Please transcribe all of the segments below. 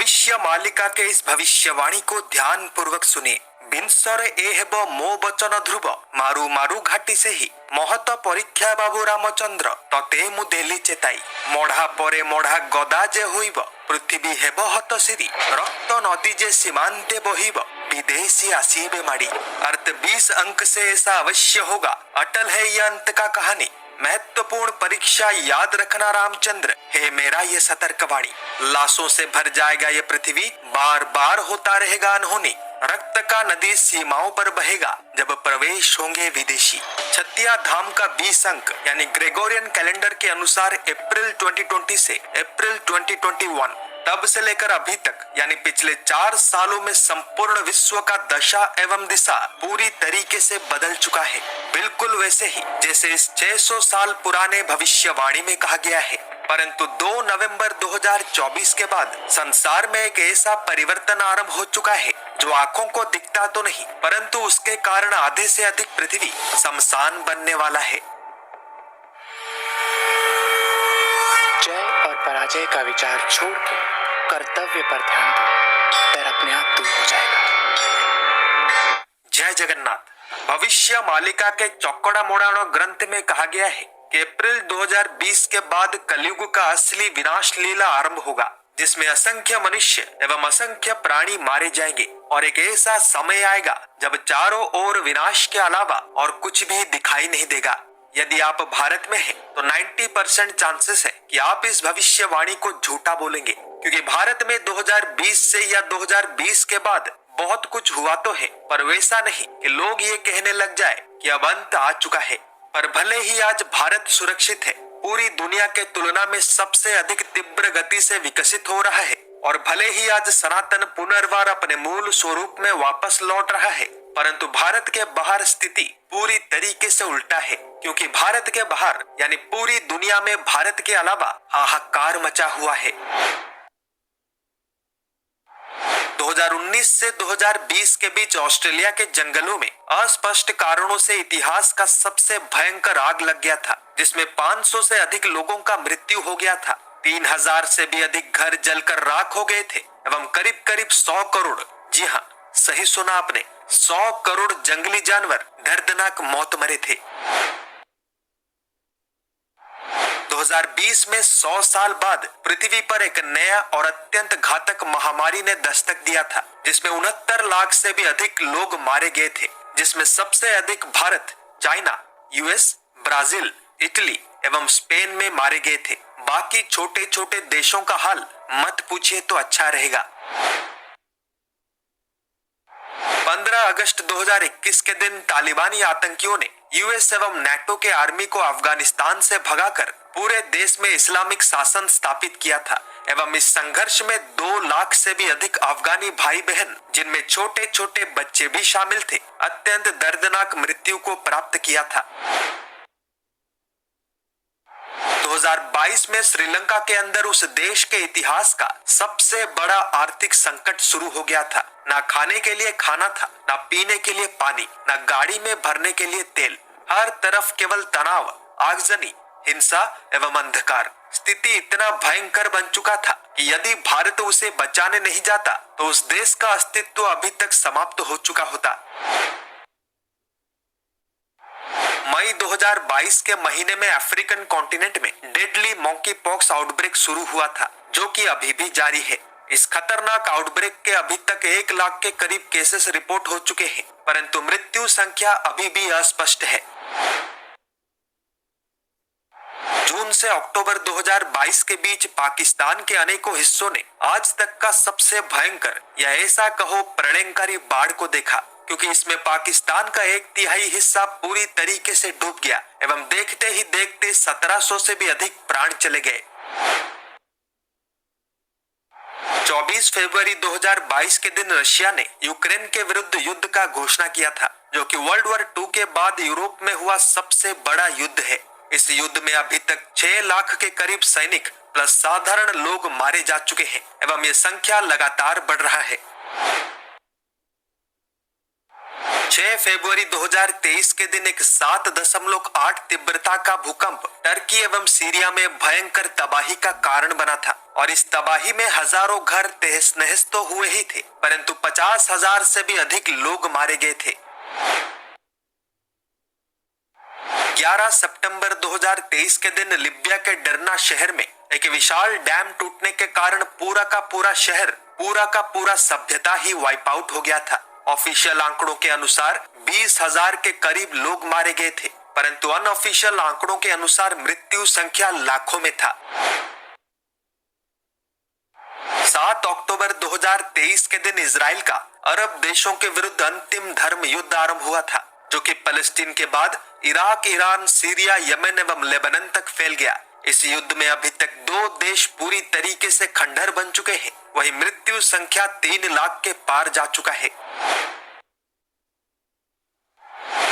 भविष्य मालिका के इस भविष्यवाणी को ध्यान पूर्वक सुने। बिनसर ए हेब मो बचन ध्रुव मारु मारु घाटी से ही महत परीक्षा बाबू रामचंद्र तते मु देली चेताई। मढ़ा परे मढ़ा गदा जे होइब पृथ्वी हेब हतसिरी रक्त नदी जे सीमांते बहिब विदेशी आसीबे माड़ी। अर्थ 20 अंक से ऐसा अवश्य होगा। अटल है यह अंत का कहानी। महत्वपूर्ण परीक्षा याद रखना रामचंद्र है मेरा ये सतर्कवाणी। लाशों से भर जाएगा ये पृथ्वी, बार बार होता रहेगा अनहोनी। रक्त का नदी सीमाओं पर बहेगा जब प्रवेश होंगे विदेशी। छत्तिया धाम का 20 अंक यानी ग्रेगोरियन कैलेंडर के अनुसार अप्रैल 2020 से अप्रैल 2021 तब से लेकर अभी तक यानी पिछले 4 सालों में संपूर्ण विश्व का दशा एवं दिशा पूरी तरीके से बदल चुका है। बिल्कुल वैसे ही जैसे इस 600 साल पुराने भविष्यवाणी में कहा गया है। परंतु 2 नवंबर 2024 के बाद संसार में एक ऐसा परिवर्तन आरंभ हो चुका है जो आंखों को दिखता तो नहीं, परंतु उसके कारण आधे से अधिक पृथ्वी शमशान बनने वाला है। जय और पराजय का विचार छोड़ के कर्तव्य पर ध्यान दो, डर अपने आप दूर हो जाएगा। जय जगन्नाथ। भविष्य मालिका के चौकड़ा मोड़ाणो ग्रंथ में कहा गया है कि अप्रैल 2020 के बाद कलयुग का असली विनाश लीला आरंभ होगा, जिसमें असंख्य मनुष्य एवं असंख्य प्राणी मारे जाएंगे और एक ऐसा समय आएगा जब चारों ओर विनाश के अलावा और कुछ भी दिखाई नहीं देगा। यदि आप भारत में हैं, तो 90% चांसेस है कि आप इस भविष्यवाणी को झूठा बोलेंगे, क्योंकि भारत में 2020 से या 2020 के बाद बहुत कुछ हुआ तो है, पर वैसा नहीं कि लोग ये कहने लग जाए कि अब अंत आ चुका है। पर भले ही आज भारत सुरक्षित है, पूरी दुनिया के तुलना में सबसे अधिक तीव्र गति से विकसित हो रहा है, और भले ही आज सनातन पुनर्वार अपने मूल स्वरूप में वापस लौट रहा है, परंतु भारत के बाहर स्थिति पूरी तरीके से उल्टा है, क्योंकि भारत के बाहर यानी पूरी दुनिया में भारत के अलावा हाहाकार मचा हुआ है। 2019 से 2020 के बीच ऑस्ट्रेलिया के जंगलों में अस्पष्ट कारणों से इतिहास का सबसे भयंकर आग लग गया था, जिसमें 500 से अधिक लोगों का मृत्यु हो गया था। 3000 से भी अधिक घर जलकर राख हो गए थे एवं करीब करीब 100 करोड़, जी हाँ सही सुना आपने, 100 करोड़ जंगली जानवर दर्दनाक मौत मरे थे। 2020 में 100 साल बाद पृथ्वी पर एक नया और अत्यंत घातक महामारी ने दस्तक दिया था, जिसमें 69 लाख से भी अधिक लोग मारे गए थे, जिसमें सबसे अधिक Bharat, China, US, Brazil, Italy एवं स्पेन में मारे गए थे। बाकी छोटे छोटे देशों का हाल मत पूछिए तो अच्छा रहेगा। 15 अगस्त 2021 के दिन तालिबानी आतंकियों ने यूएस एवं नाटो के आर्मी को अफगानिस्तान से भगाकर पूरे देश में इस्लामिक शासन स्थापित किया था एवं इस संघर्ष में 2 लाख से भी अधिक अफगानी भाई बहन, जिनमें छोटे छोटे बच्चे भी शामिल थे, अत्यंत दर्दनाक मृत्यु को प्राप्त किया था। 2022 में श्रीलंका के अंदर उस देश के इतिहास का सबसे बड़ा आर्थिक संकट शुरू हो गया था। ना खाने के लिए खाना था, ना पीने के लिए पानी, ना गाड़ी में भरने के लिए तेल। हर तरफ केवल तनाव, आगजनी, हिंसा एवं अंधकार। स्थिति इतना भयंकर बन चुका था कि यदि भारत उसे बचाने नहीं जाता तो उस देश का अस्तित्व अभी तक समाप्त हो चुका होता। मई 2022 के महीने में अफ्रीकन कॉन्टिनेंट में डेडली मॉन्की पॉक्स आउटब्रेक शुरू हुआ था, जो कि अभी भी जारी है। इस खतरनाक आउटब्रेक के अभी तक 1 लाख के करीब केसेस रिपोर्ट हो चुके हैं, परंतु मृत्यु संख्या अभी भी अस्पष्ट है। जून से अक्टूबर 2022 के बीच पाकिस्तान के अनेकों हिस्सों ने आज तक का सबसे भयंकर या ऐसा कहो प्रलयंकारी बाढ़ को देखा, क्योंकि इसमें पाकिस्तान का 1/3 हिस्सा पूरी तरीके से डूब गया एवं देखते ही देखते 1700 से भी अधिक प्राण चले गए। 24 फरवरी 2022 के दिन रशिया ने यूक्रेन के विरुद्ध युद्ध का घोषणा किया था, जो कि वर्ल्ड वॉर 2 के बाद यूरोप में हुआ सबसे बड़ा युद्ध है। इस युद्ध में अभी तक 6 लाख के करीब सैनिक प्लस साधारण लोग मारे जा चुके हैं एवं ये संख्या लगातार बढ़ रहा है। 6 फरवरी 2023 के दिन एक 7.8 तीव्रता का भूकंप टर्की एवं सीरिया में भयंकर तबाही का कारण बना था और इस तबाही में हजारों घर तहस नहस तो हुए ही थे, परंतु 50,000 से भी अधिक लोग मारे गए थे। 11 सितंबर 2023 के दिन लिबिया के डरना शहर में एक विशाल डैम टूटने के कारण पूरा का पूरा शहर, पूरा का पूरा सभ्यता ही वाइप आउट हो गया था। ऑफिशियल आंकड़ों के अनुसार 20,000 के करीब लोग मारे गए थे, परंतु अनऑफिशियल आंकड़ों के अनुसार मृत्यु संख्या लाखों में था। 7 अक्टूबर 2023 के दिन इजराइल का अरब देशों के विरुद्ध अंतिम धर्म युद्ध आरंभ हुआ था, जो कि फलस्तीन के बाद इराक, ईरान, सीरिया, यमन एवं लेबनान तक फैल गया। इस युद्ध में अभी तक 2 देश पूरी तरीके से खंडहर बन चुके हैं। वही मृत्यु संख्या 3 लाख के पार जा चुका है।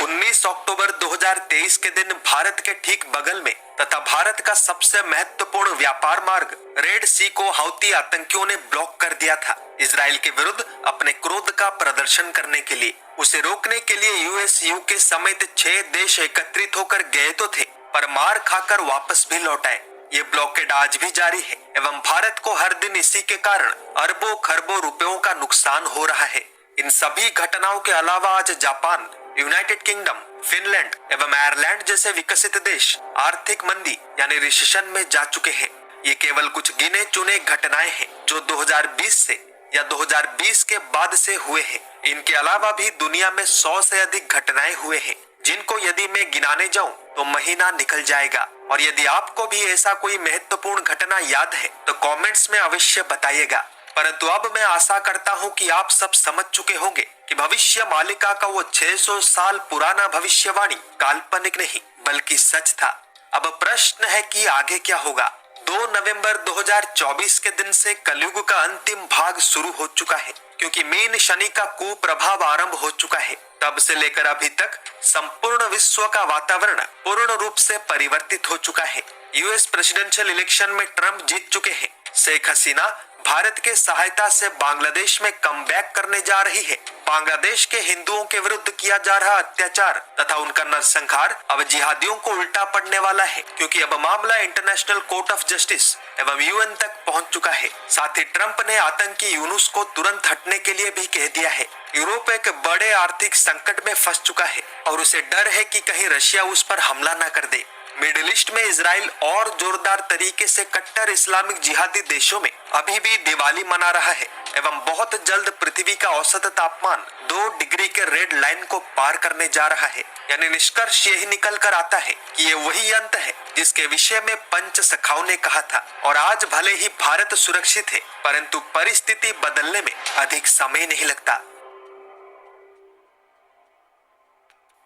19 अक्टूबर 2023 के दिन भारत के ठीक बगल में तथा भारत का सबसे महत्वपूर्ण व्यापार मार्ग रेड सी को हौती आतंकियों ने ब्लॉक कर दिया था। इजराइल के विरुद्ध अपने क्रोध का प्रदर्शन करने के लिए उसे रोकने के लिए यूएस, यूके समेत 6 देश एकत्रित होकर गए तो थे, पर मार खाकर वापस भी लौट आए। ये ब्लॉकेड आज भी जारी है एवं भारत को हर दिन इसी के कारण अरबों खरबों रुपयों का नुकसान हो रहा है। इन सभी घटनाओं के अलावा आज जापान, यूनाइटेड किंगडम, फिनलैंड एवं आयरलैंड जैसे विकसित देश आर्थिक मंदी यानी रिसेशन में जा चुके हैं। ये केवल कुछ गिने चुने घटनाएं हैं जो 2020 से या 2020 के बाद से हुए हैं। इनके अलावा भी दुनिया में 100 से अधिक घटनाएं हुए हैं, जिनको यदि मैं गिनाने जाऊं तो महीना निकल जाएगा। और यदि आपको भी ऐसा कोई महत्वपूर्ण घटना याद है तो कमेंट्स में अवश्य बताइएगा। परंतु अब मैं आशा करता हूं कि आप सब समझ चुके होंगे कि भविष्य मालिका का वो 600 साल पुराना भविष्यवाणी काल्पनिक नहीं बल्कि सच था। अब प्रश्न है कि आगे क्या होगा। 2 नवंबर 2024 के दिन से कलयुग का अंतिम भाग शुरू हो चुका है, क्योंकि मीन शनि का कुप्रभाव आरंभ हो चुका है। तब से लेकर अभी तक संपूर्ण विश्व का वातावरण पूर्ण रूप से परिवर्तित हो चुका है। यूएस प्रेसिडेंशियल इलेक्शन में ट्रंप जीत चुके हैं। शेख हसीना भारत के सहायता से बांग्लादेश में कमबैक करने जा रही है। बांग्लादेश के हिंदुओं के विरुद्ध किया जा रहा अत्याचार तथा उनका नरसंहार अब जिहादियों को उल्टा पड़ने वाला है, क्योंकि अब मामला इंटरनेशनल कोर्ट ऑफ जस्टिस एवं यूएन तक पहुंच चुका है। साथ ही ट्रंप ने आतंकी यूनुस को तुरंत हटने के लिए भी कह दिया है। यूरोप एक बड़े आर्थिक संकट में फंस चुका है और उसे डर है कि कहीं रशिया उस पर हमला न कर दे। मिडिल ईस्ट में इजराइल और जोरदार तरीके से कट्टर इस्लामिक जिहादी देशों में अभी भी दिवाली मना रहा है एवं बहुत जल्द पृथ्वी का औसत तापमान 2 डिग्री के रेड लाइन को पार करने जा रहा है। यानी निष्कर्ष यही निकल कर आता है कि ये वही अंत है जिसके विषय में पंच सखाओं ने कहा था। और आज भले ही भारत सुरक्षित है, परंतु परिस्थिति बदलने में अधिक समय नहीं लगता।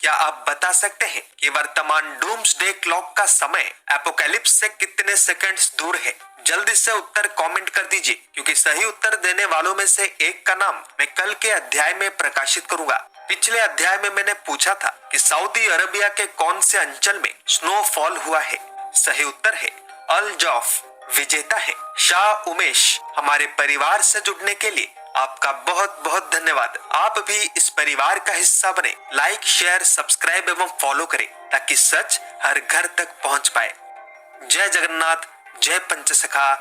क्या आप बता सकते हैं कि वर्तमान डूम्सडे क्लॉक का समय एपोकैलिप्स से कितने सेकंड्स दूर है? जल्दी से उत्तर कमेंट कर दीजिए, क्योंकि सही उत्तर देने वालों में से एक का नाम मैं कल के अध्याय में प्रकाशित करूंगा। पिछले अध्याय में मैंने पूछा था कि सऊदी अरबिया के कौन से अंचल में स्नोफॉल हुआ है। सही उत्तर है अल जौफ। विजेता है शाह उमेश। हमारे परिवार से जुड़ने के लिए आपका बहुत बहुत धन्यवाद। आप भी इस परिवार का हिस्सा बने। लाइक, शेयर, सब्सक्राइब एवं फॉलो करें ताकि सच हर घर तक पहुंच पाए। जय जगन्नाथ, जय पंचसखा,